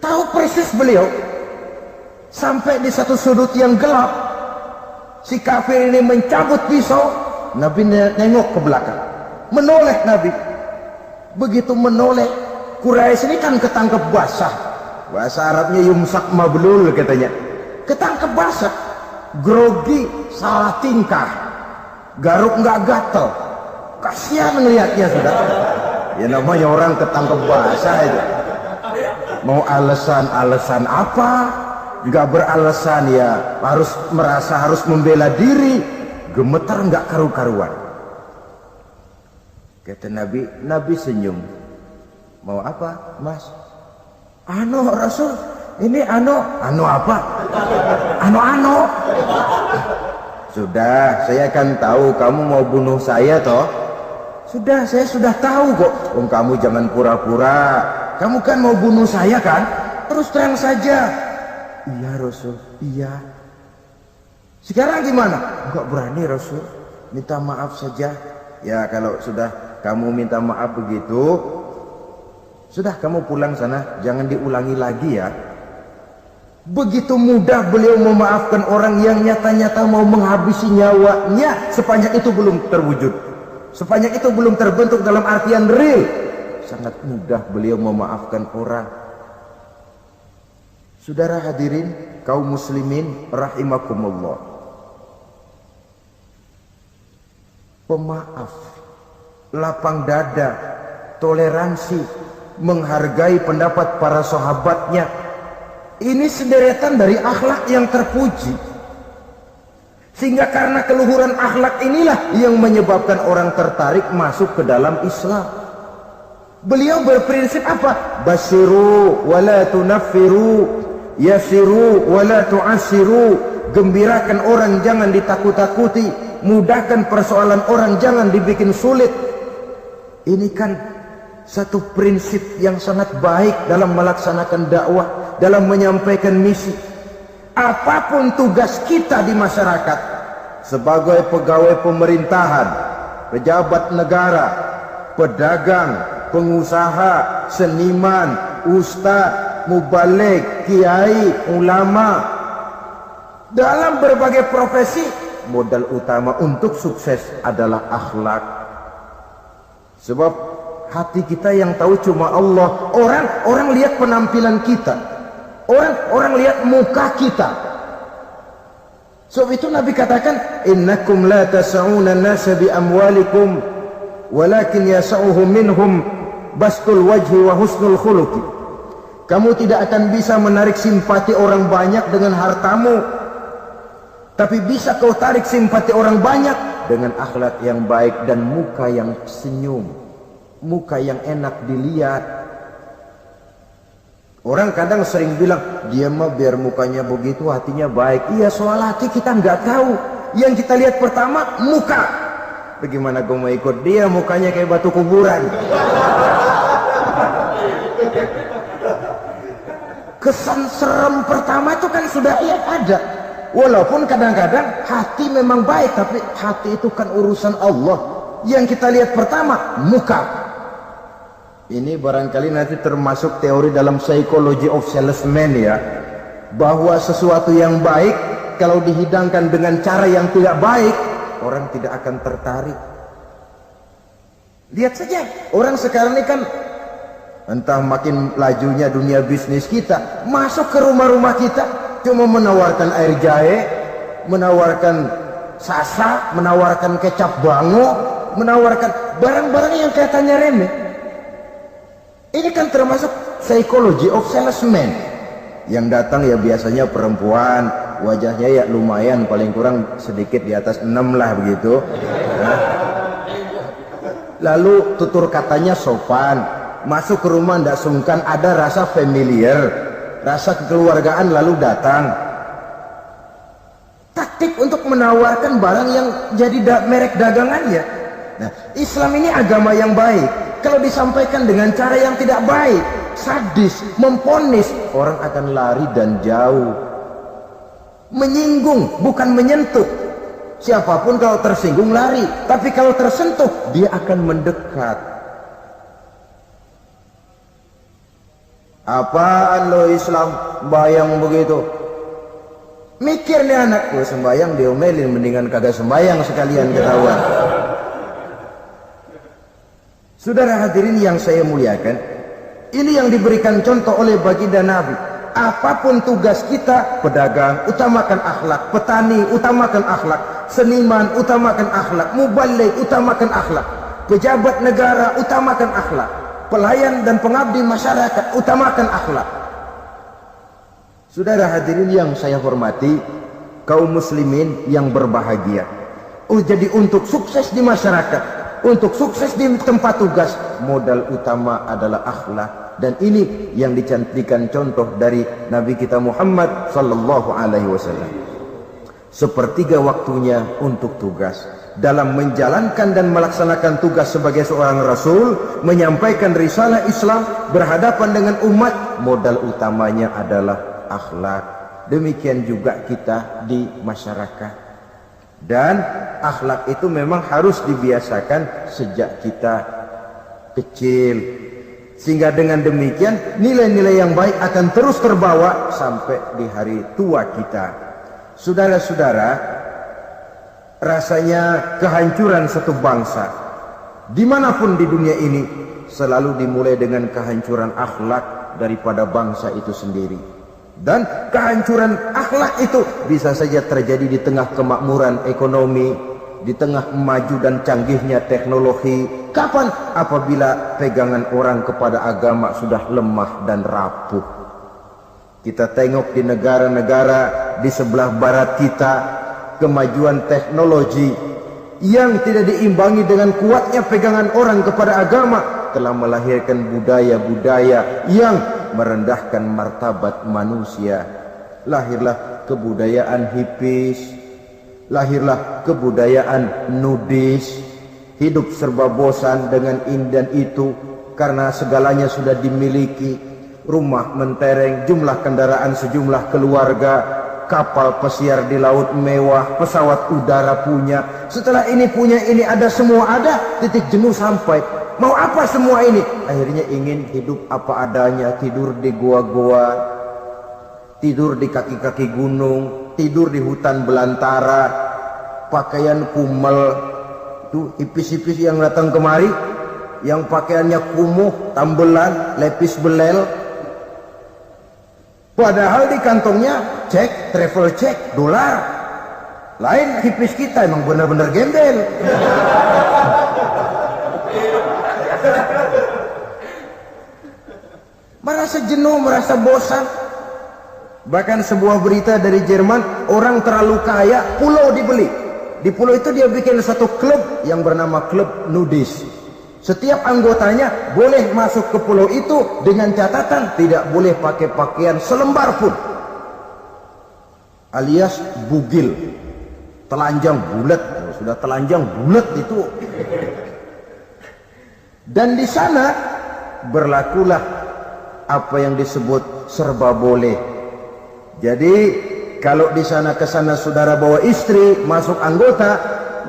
Tahu persis beliau. Sampai di satu sudut yang gelap, si kafir ini mencabut pisau. Nabi nengok ke belakang, menoleh Nabi. Begitu menoleh, Quraisy ini kan ketangkep basah. Bahasa Arabnya yumsak mablul katanya. Ketangkep basah, grogi, salah tingkah, garuk nggak gatel, kasihan ngelihatnya sudah. Ya namanya orang ketangkep basah itu. Mau alasan apa? Nggak beralasan ya, harus merasa harus membela diri, gemetar nggak karu-karuan. Kata Nabi, Nabi senyum. Mau apa, Mas? Rasul. Ini ano apa? Ano. Sudah, saya kan tahu kamu mau bunuh saya toh. Sudah, saya sudah tahu kok. Kamu jangan pura-pura. Kamu kan mau bunuh saya kan? Terus terang saja. Iya Rasul, iya. Sekarang gimana? Enggak berani Rasul. Minta maaf saja. Ya kalau sudah kamu minta maaf begitu, sudah kamu pulang sana, jangan diulangi lagi ya. Begitu mudah beliau memaafkan orang yang nyata-nyata mau menghabisi nyawanya. Sepanjang itu belum terwujud, sepanjang itu belum terbentuk dalam artian real, sangat mudah beliau memaafkan orang. Saudara hadirin kaum muslimin rahimakumullah, pemaaf, lapang dada, toleransi, menghargai pendapat para sahabatnya, ini sederetan dari akhlak yang terpuji. Sehingga karena keluhuran akhlak inilah yang menyebabkan orang tertarik masuk ke dalam Islam. Beliau berprinsip apa? Basyiru wala tunaffiru, yasiru wala tu'assiru. Gembirakan orang, jangan ditakut-takuti. Mudahkan persoalan orang, jangan dibikin sulit. Ini kan satu prinsip yang sangat baik dalam melaksanakan dakwah, dalam menyampaikan misi. Apapun tugas kita di masyarakat, sebagai pegawai pemerintahan, pejabat negara, pedagang, pengusaha, seniman, ustaz, mubalik, kiai, ulama, dalam berbagai profesi, modal utama untuk sukses adalah akhlak. Sebab hati kita yang tahu cuma Allah. Orang lihat penampilan kita, orang lihat muka kita. Sebab itu Nabi katakan, innakum la tas'una an-nasa bi amwalikum walakin yas'uhum minhum bastul wajhi wa husnul khuluqi. Kamu tidak akan bisa menarik simpati orang banyak dengan hartamu, tapi bisa kau tarik simpati orang banyak dengan akhlak yang baik dan muka yang senyum, muka yang enak dilihat. Orang kadang sering bilang, dia mah biar mukanya begitu hatinya baik. Iya, soal hati kita nggak tahu. Yang kita lihat pertama muka. Bagaimana gue mau ikut dia mukanya kayak batu kuburan? Kesan serem pertama itu kan sudah ada. Walaupun kadang-kadang hati memang baik, tapi hati itu kan urusan Allah. Yang kita lihat pertama muka. Ini barangkali nanti termasuk teori dalam psychology of salesman ya, bahwa sesuatu yang baik kalau dihidangkan dengan cara yang tidak baik, orang tidak akan tertarik. Lihat saja, orang sekarang ini kan entah makin lajunya dunia bisnis kita, masuk ke rumah-rumah kita cuma menawarkan air jahe, menawarkan sasa, menawarkan kecap bango, menawarkan barang-barang yang katanya remeh. Ini kan termasuk psychology of salesman. Yang datang ya biasanya perempuan, wajahnya ya lumayan, paling kurang sedikit di atas 6 lah begitu. Nah, lalu tutur katanya sopan, masuk ke rumah tidak sungkan, ada rasa familiar, rasa kekeluargaan, lalu datang. Taktik untuk menawarkan barang yang jadi merek dagangannya. Nah, Islam ini agama yang baik. Kalau disampaikan dengan cara yang tidak baik, sadis, memponis, orang akan lari dan jauh. Menyinggung, bukan menyentuh. Siapapun kalau tersinggung lari, tapi kalau tersentuh, dia akan mendekat. Apaan lo Islam sembayang begitu? Mikir nih anak, gue sembayang diomelin, mendingan kagak sembayang sekalian ketahuan. Saudara hadirin yang saya muliakan, ini yang diberikan contoh oleh baginda Nabi. Apapun tugas kita, pedagang utamakan akhlak, petani utamakan akhlak, seniman utamakan akhlak, mubalik utamakan akhlak, pejabat negara utamakan akhlak, pelayan dan pengabdi masyarakat utamakan akhlak. Saudara hadirin yang saya hormati, kaum muslimin yang berbahagia. Jadi untuk sukses di masyarakat, untuk sukses di tempat tugas, modal utama adalah akhlak. Dan ini yang dicantikan contoh dari Nabi kita Muhammad sallallahu alaihi wasallam. Sepertiga waktunya untuk tugas. Dalam menjalankan dan melaksanakan tugas sebagai seorang rasul, menyampaikan risalah Islam, berhadapan dengan umat, modal utamanya adalah akhlak. Demikian juga kita di masyarakat. Dan akhlak itu memang harus dibiasakan sejak kita kecil, sehingga dengan demikian nilai-nilai yang baik akan terus terbawa sampai di hari tua kita. Saudara-saudara, rasanya kehancuran satu bangsa dimanapun di dunia ini selalu dimulai dengan kehancuran akhlak daripada bangsa itu sendiri. Dan kehancuran akhlak itu bisa saja terjadi di tengah kemakmuran ekonomi, di tengah maju dan canggihnya teknologi. Kapan? Apabila pegangan orang kepada agama sudah lemah dan rapuh. Kita tengok di negara-negara di sebelah barat kita, kemajuan teknologi yang tidak diimbangi dengan kuatnya pegangan orang kepada agama telah melahirkan budaya-budaya yang merendahkan martabat manusia. Lahirlah kebudayaan hipis, lahirlah kebudayaan nudis, hidup serba bosan dengan ini dan itu karena segalanya sudah dimiliki, rumah mentereng, jumlah kendaraan sejumlah keluarga, kapal pesiar di laut mewah, pesawat udara punya, setelah ini punya ini, ada semua ada, titik jenuh sampai. Mau apa semua ini? Akhirnya ingin hidup apa adanya, tidur di goa-goa, tidur di kaki-kaki gunung, tidur di hutan belantara, pakaian kumel. Itu hipis-hipis yang datang kemari, yang pakaiannya kumuh, tambelan, lepis belel. Padahal di kantongnya cek, travel cek, dolar. Lain hipis kita, emang benar-benar gembel. Merasa jenuh, merasa bosan. Bahkan sebuah berita dari Jerman, orang terlalu kaya, pulau dibeli. Di pulau itu dia bikin satu klub yang bernama klub nudis. Setiap anggotanya boleh masuk ke pulau itu dengan catatan tidak boleh pakai pakaian selembar pun, alias bugil, telanjang bulat. Sudah telanjang bulat itu. Dan di sana berlakulah apa yang disebut serba boleh. Jadi kalau di sana ke sana saudara bawa istri masuk anggota,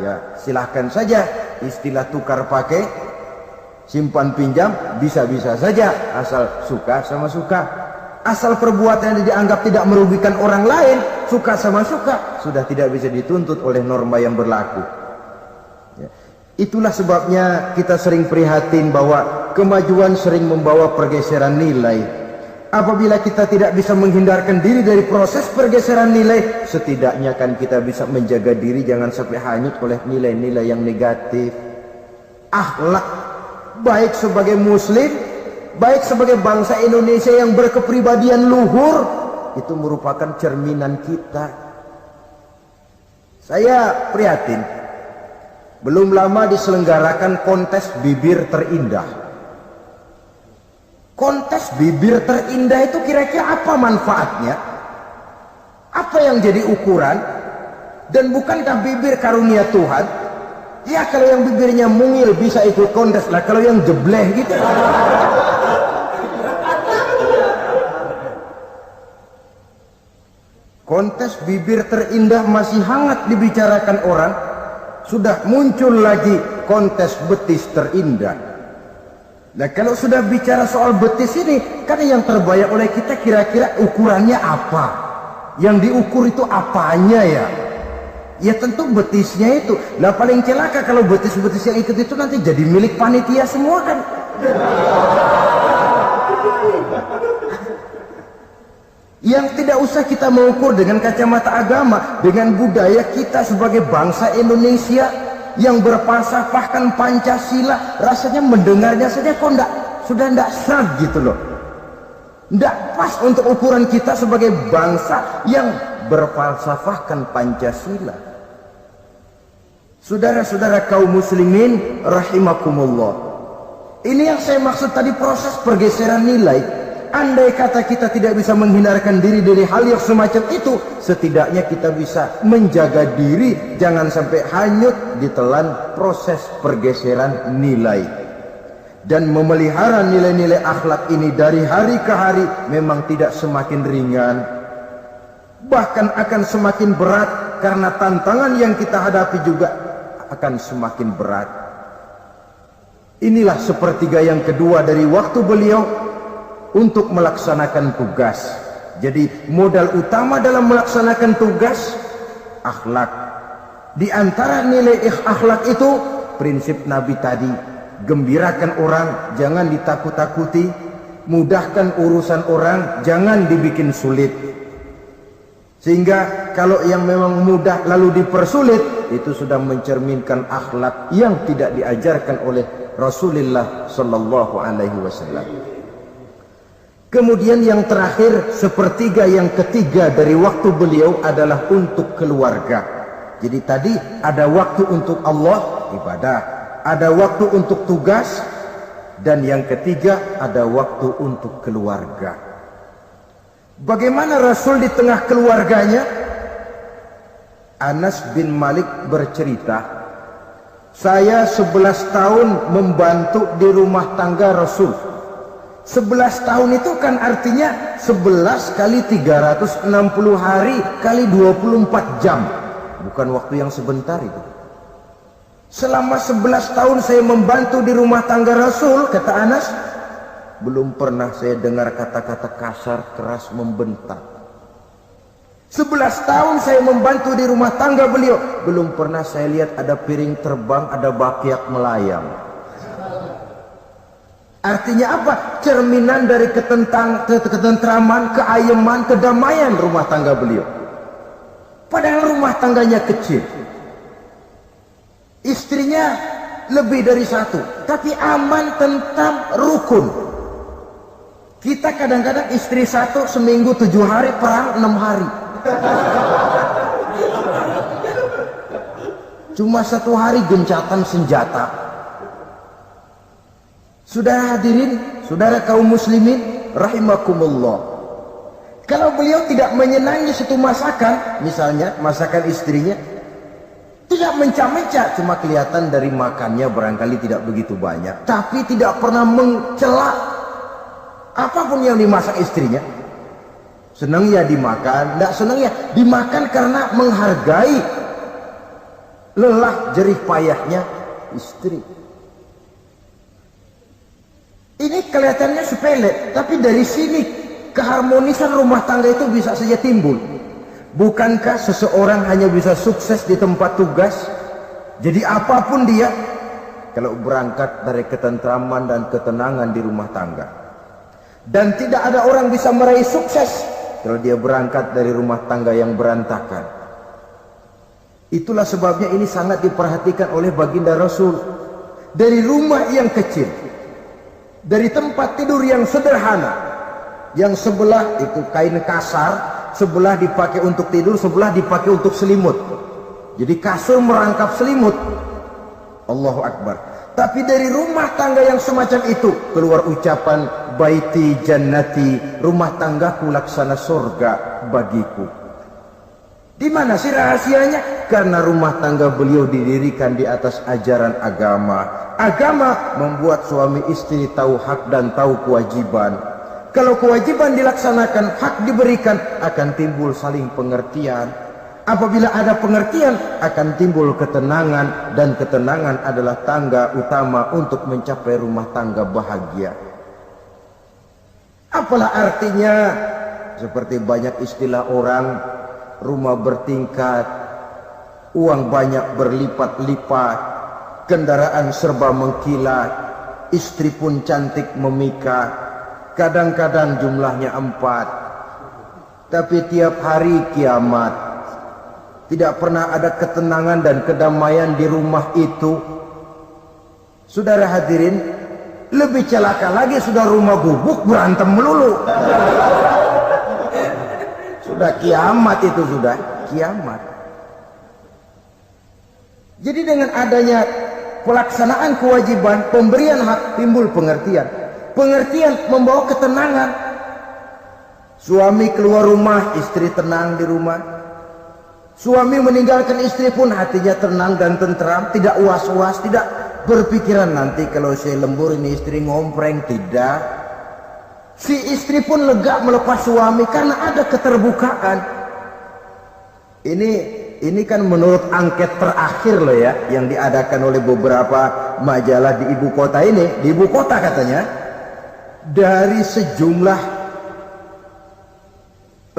ya silahkan saja. Istilah tukar pakai, simpan pinjam, bisa-bisa saja, asal suka sama suka. Asal perbuatan yang dianggap tidak merugikan orang lain, suka sama suka, sudah tidak bisa dituntut oleh norma yang berlaku. Ya. Itulah sebabnya kita sering prihatin bahwa kemajuan sering membawa pergeseran nilai. Apabila kita tidak bisa menghindarkan diri dari proses pergeseran nilai, setidaknya kan kita bisa menjaga diri jangan sampai hanyut oleh nilai-nilai yang negatif. Akhlak, baik sebagai muslim, baik sebagai bangsa Indonesia yang berkepribadian luhur, itu merupakan cerminan kita. Saya prihatin, belum lama diselenggarakan kontes bibir terindah. Kontes bibir terindah itu kira-kira apa manfaatnya? Apa yang jadi ukuran? Dan bukankah bibir karunia Tuhan? Ya kalau yang bibirnya mungil bisa ikut kontes lah, kalau yang jebleh gitu. Kontes bibir terindah masih hangat dibicarakan orang. Sudah muncul lagi kontes betis terindah. Nah kalau sudah bicara soal betis ini, kan yang terbayang oleh kita kira-kira ukurannya apa? Yang diukur itu apanya ya? Ya tentu betisnya itu. Nah paling celaka kalau betis-betis yang ikut itu nanti jadi milik panitia semua kan. Yang tidak usah kita mengukur dengan kacamata agama, dengan budaya kita sebagai bangsa Indonesia yang berfalsafahkan Pancasila, rasanya mendengarnya saja kok sudah tidak sreg gitu loh. Tidak pas untuk ukuran kita sebagai bangsa yang berfalsafahkan Pancasila. Saudara-saudara kaum muslimin rahimakumullah. Ini yang saya maksud tadi, proses pergeseran nilai. Andai kata kita tidak bisa menghindarkan diri dari hal yang semacam itu, setidaknya kita bisa menjaga diri jangan sampai hanyut ditelan proses pergeseran nilai. Dan memelihara nilai-nilai akhlak ini dari hari ke hari memang tidak semakin ringan, bahkan akan semakin berat, karena tantangan yang kita hadapi juga akan semakin berat. Inilah sepertiga yang kedua dari waktu beliau untuk melaksanakan tugas. Jadi modal utama dalam melaksanakan tugas akhlak. Di antara nilai akhlak itu prinsip Nabi tadi, gembirakan orang, jangan ditakut-takuti, mudahkan urusan orang, jangan dibikin sulit. Sehingga kalau yang memang mudah lalu dipersulit, itu sudah mencerminkan akhlak yang tidak diajarkan oleh Rasulullah sallallahu alaihi wasallam. Kemudian yang terakhir, sepertiga yang ketiga dari waktu beliau adalah untuk keluarga. Jadi tadi ada waktu untuk Allah, ibadah, ada waktu untuk tugas, dan yang ketiga ada waktu untuk keluarga. Bagaimana Rasul di tengah keluarganya? Anas bin Malik bercerita, saya 11 tahun membantu di rumah tangga Rasul. 11 tahun itu kan artinya 11 kali 360 hari kali 24 jam. Bukan waktu yang sebentar itu. Selama 11 tahun saya membantu di rumah tangga Rasul, kata Anas, belum pernah saya dengar kata-kata kasar, keras, membentak. 11 tahun saya membantu di rumah tangga beliau, belum pernah saya lihat ada piring terbang, ada bakyak melayang. Artinya apa? Cerminan dari ketentraman, keayeman, kedamaian rumah tangga beliau. Padahal rumah tangganya kecil. Istrinya lebih dari satu, tapi aman, tentram, rukun. Kita kadang-kadang istri satu seminggu 7 hari, perang 6 hari. Cuma 1 hari gencatan senjata. Saudara hadirin, saudara kaum muslimin rahimakumullah. Kalau beliau tidak menyenangi satu masakan, misalnya masakan istrinya, tidak mencah-mencah, cuma kelihatan dari makannya barangkali tidak begitu banyak, tapi tidak pernah mencela apapun yang dimasak istrinya. Senang ya dimakan, tidak senang ya dimakan karena menghargai lelah jerih payahnya istri. Ini kelihatannya sepele, tapi dari sini keharmonisan rumah tangga itu bisa saja timbul. Bukankah seseorang hanya bisa sukses di tempat tugas, jadi apapun dia, kalau berangkat dari ketentraman dan ketenangan di rumah tangga? Dan tidak ada orang bisa meraih sukses kalau dia berangkat dari rumah tangga yang berantakan. Itulah sebabnya ini sangat diperhatikan oleh baginda Rasul. Dari rumah yang kecil, dari tempat tidur yang sederhana, yang sebelah itu kain kasar, sebelah dipakai untuk tidur, sebelah dipakai untuk selimut. Jadi kasur merangkap selimut. Allahu Akbar. Tapi dari rumah tangga yang semacam itu keluar ucapan baiti jannati, rumah tanggaku laksana surga bagiku. Di mana sih rahasianya? Karena rumah tangga beliau didirikan di atas ajaran agama. Agama membuat suami istri tahu hak dan tahu kewajiban. Kalau kewajiban dilaksanakan, hak diberikan, akan timbul saling pengertian. Apabila ada pengertian, akan timbul ketenangan, dan ketenangan adalah tangga utama untuk mencapai rumah tangga bahagia. Apalah artinya? Seperti banyak istilah orang, rumah bertingkat, uang banyak berlipat-lipat, kendaraan serba mengkilat, istri pun cantik memikat, kadang-kadang jumlahnya 4, tapi tiap hari kiamat. Tidak pernah ada ketenangan dan kedamaian di rumah itu. Saudara hadirin, lebih celaka lagi sudah rumah gubuk berantem melulu. Sudah kiamat itu, sudah kiamat. Jadi dengan adanya pelaksanaan kewajiban, pemberian hak, timbul pengertian. Pengertian membawa ketenangan. Suami keluar rumah, istri tenang di rumah. Suami meninggalkan istri pun hatinya tenang dan tentram, tidak was-was, tidak berpikiran nanti kalau saya lembur ini istri ngompreng, tidak. Si istri pun lega melepas suami karena ada keterbukaan. Ini kan menurut angket terakhir loh ya, yang diadakan oleh beberapa majalah di ibu kota ini, di ibu kota katanya, dari sejumlah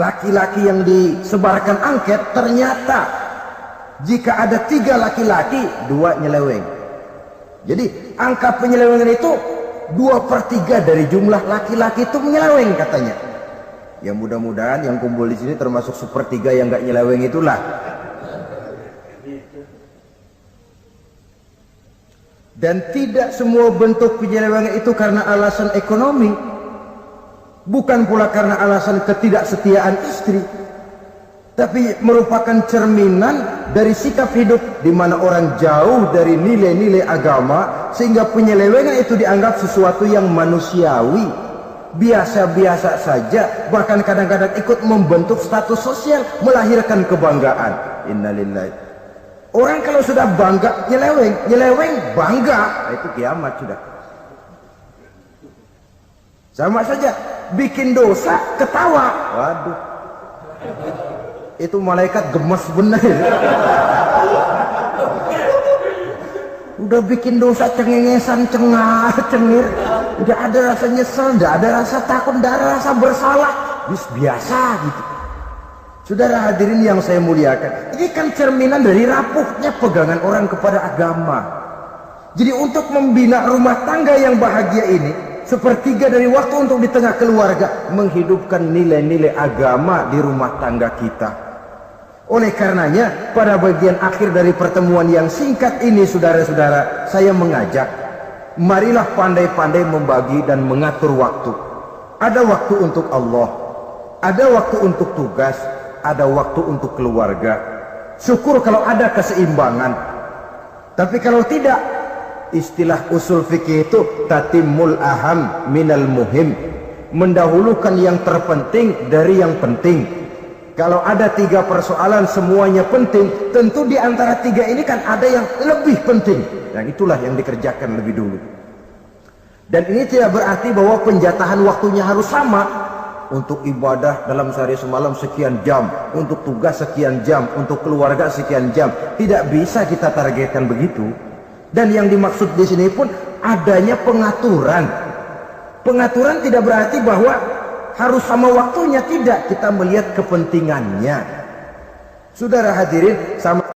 laki-laki yang disebarkan angket, ternyata jika ada 3 laki-laki, 2 nyeleweng. Jadi angka penyelewengan itu 2/3 dari jumlah laki-laki itu menyeleweng katanya. Ya mudah-mudahan yang kumpul di sini termasuk 1/3 yang nggak nyeleweng itulah. Dan tidak semua bentuk penyelewengan itu karena alasan ekonomi. Bukan pula karena alasan ketidaksetiaan istri, tapi merupakan cerminan dari sikap hidup di mana orang jauh dari nilai-nilai agama, sehingga penyelewengan itu dianggap sesuatu yang manusiawi, biasa-biasa saja, bahkan kadang-kadang ikut membentuk status sosial, melahirkan kebanggaan. Innalillahi. Orang kalau sudah bangga nyeleweng bangga, itu kiamat sudah. Sama saja, bikin dosa, ketawa. Waduh. Itu malaikat gemes benar. Udah bikin dosa cengengesan, cengar, cengir. Tidak ada rasa nyesel, tidak ada rasa takut, tidak ada rasa bersalah. Biasa gitu. Saudara hadirin yang saya muliakan, ini kan cerminan dari rapuhnya pegangan orang kepada agama. Jadi untuk membina rumah tangga yang bahagia ini, sepertiga dari waktu untuk di tengah keluarga, menghidupkan nilai-nilai agama di rumah tangga kita. Oleh karenanya, pada bagian akhir dari pertemuan yang singkat ini, saudara-saudara, saya mengajak, marilah pandai-pandai membagi dan mengatur waktu. Ada waktu untuk Allah, ada waktu untuk tugas, ada waktu untuk keluarga. Syukur kalau ada keseimbangan. Tapi kalau tidak, istilah usul fikih itu tatimul aham minal muhim, mendahulukan yang terpenting dari yang penting. Kalau ada 3 persoalan semuanya penting, tentu di antara 3 ini kan ada yang lebih penting. Yang itulah yang dikerjakan lebih dulu. Dan ini tidak berarti bahwa penjatahan waktunya harus sama. Untuk ibadah dalam sehari semalam sekian jam, untuk tugas sekian jam, untuk keluarga sekian jam. Tidak bisa kita targetkan begitu. Dan yang dimaksud di sini pun adanya pengaturan. Pengaturan tidak berarti bahwa harus sama waktunya, tidak. Kita melihat kepentingannya. Saudara hadirin, sama